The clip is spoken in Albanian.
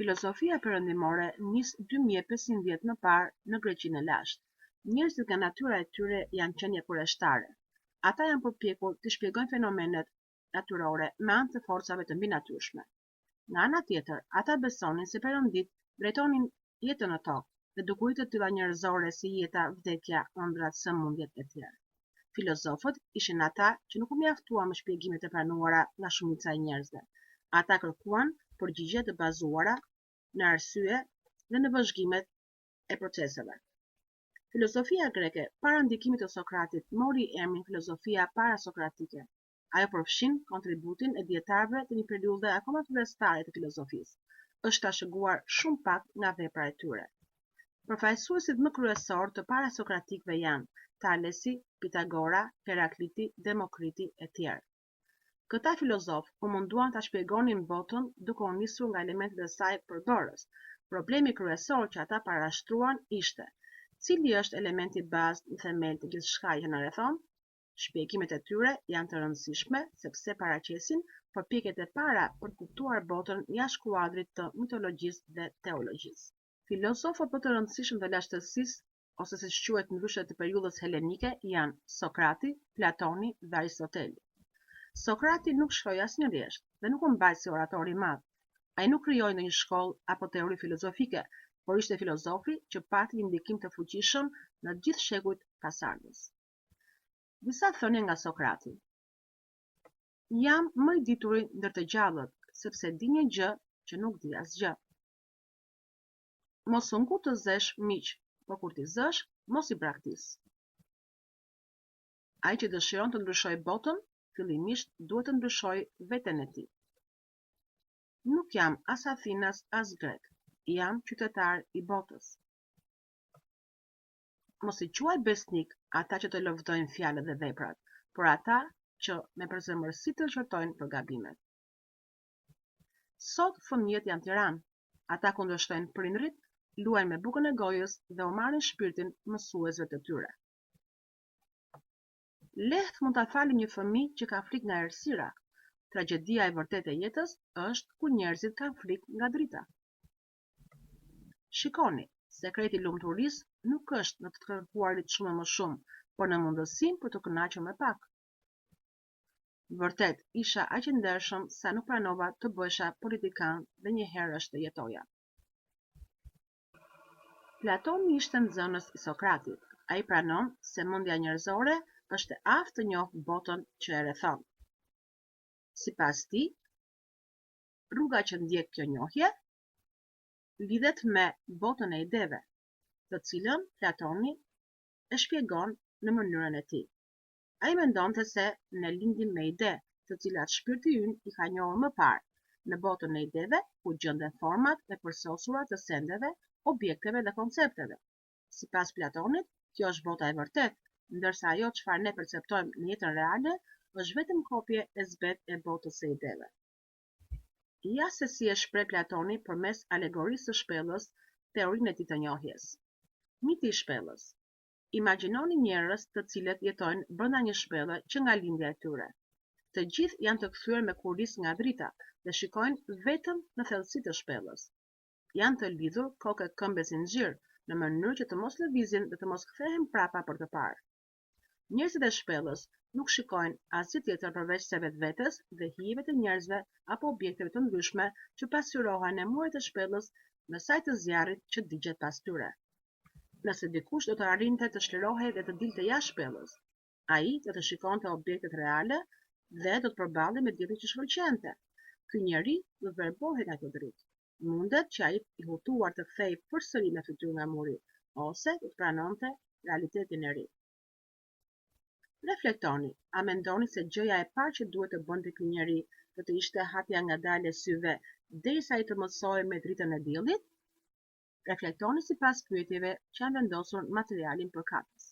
Filozofia perëndimore nis 2500 vjet më parë në Greqinë e lashtë. Njerëzit nga natyra e tyre janë qenie kurioztare. Ata janë përpjekur të shpjegojnë fenomenet natyrore me anë të forcave të mbinatyrshme. Nga ana tjetër, ata besonin se perëndit drejtonin jetën në tokë dhe dukuritë të tilla njerëzore si jeta, vdekja, ëndrat, sëmundjet e tjera. Filozofët ishin ata që nuk u mjaftuan me shpjegimet e pranuara nga shumica e njerëzve. Ata kërkuan përgjigje të bazuara në arsye dhe në vëzhgimet e proceseve. Filozofia greke para ndikimit të Sokratit mori emrin filozofia parasokratike. Ajo përfshin kontributin e dietarëve të një periudhe akoma fillestare të filozofisë. Është trashëguar shumë pak nga vepra e tyre. Përfaqësuesit më kryesor të parasokratikëve janë Talesi, Pitagora, Herakliti, Demokriti e tjerë. Këta filozofë u munduan ta shpjegonin botën duke u nisur nga elementet e saj përbërës. Problemi kryesor që ata parashtruan ishte: cili është elementi bazë në themel të gjithçkaje që na rrethon? Shpjegimet e tyre janë të rëndësishme sepse paraqesin përpjekjet e para për të kuptuar botën jashtë kuadrit të mitologjisë dhe teologjisë. Filozofët më të rëndësishëm të lashtësisë, ose siç quhet ndryshe të periudhës helenike, janë Sokrati, Platoni dhe Aristoteli. Sokrati nuk shkroi asnjë rresht dhe nuk u mbajt si orator i madh. Ai nuk krijoi ndonjë shkollë apo teori filozofike, por ishte filozofi që pati një ndikim të fuqishëm në gjithë shekujt pasardhës. Disa thënie nga Sokrati. Jam më i dituri ndër të gjallët, sepse di një gjë që nuk di asgjë. Mos u ngu të zesh miq, por kur ti zësh, mos i braktis. Ai që dëshiron të ndryshojë botën, fillimisht duhet të ndryshojë veten e tij. Nuk jam as Athinas as grek, jam qytetar i botës. Mos i quaj besnik ata që të lëvdojnë fjalët dhe veprat, por ata që me përzemërsi të qortojnë për gabimet. Sot fëmijët janë tiranë, ata kundërshtojnë prindrit, luajnë me bukën e gojës dhe u marrin shpirtin mësuesve të tyre. Lehtë mund ta falim një fëmijë që ka frikë nga errësira. Tragjedia e vërtetë e jetës është kur njerëzit kanë frikë nga drita. Shikoni, sekreti i lumturisë nuk është në të kërkuarit shumë më shumë, por në mundësinë për të kënaqur me pak. Vërtet, isha aq i ndershëm sa nuk pranova të bëhesha politikan dhe një herë është të jetoja. Platoni ishte nxënës i Sokratit. Ai pranon se mendja njerëzore është e aftë të njohë botën që e rrethon. Sipas tij, rruga që ndjek kjo njohje lidhet me botën e ideve, të cilën Platoni e shpjegon në mënyrën e tij. Ai mendonte se ne lindim me ide, të cilat shpirti ynë i ka njohur më parë, në botën e ideve ku gjenden format e përsosura të sendeve, objekteve dhe koncepteve. Sipas Platonit, kjo është bota e vërtetë, ndërsa ajo çfarë ne perceptojmë në jetën reale është vetëm kopje e zbetë e botës së ideve. Ja se si e shpreh Platoni përmes alegorisë së shpellës teorinë e tij të njohjes. Miti i shpellës. Imagjinoni njerëz të cilët jetojnë brenda një shpellë që nga lindja e tyre. Të gjithë janë të kthyer me kurrizë nga drita dhe shikojnë vetëm në thellësitë të shpellës. Janë të lidhur kokë e këmbë si nxirr, në mënyrë që të mos lëvizin dhe të mos kthehen prapa për të parë. Njerëzit e shpellës nuk shikojnë asgjë tjetër përveç se vetvetes dhe hijeve të njerëzve apo objekteve të ndryshme që pasqyrohen në muret e shpellës në saj të zjarrit që digjet pas tyre. Nëse dikush do të arrinte të shlirohej dhe të dilte jashtë shpellës, ai do të shikonte objektet reale dhe do të përballej me diellin që shkëlqente. Ky njeri do të verbohej nga kjo dritë. Mundet që ai i hutuar të kthej përsëri me fytyrë nga muri, ose do të pranonte realitetin e ri. Reflektoni, a mendoni se gjëja e parë që duhet të bënte ky njeri do të ishte hapja ngadalë e syve derisa ai të mësojë me dritën e diellit? Reflektoni sipas pyetjeve që janë vendosur në materialin përkatës.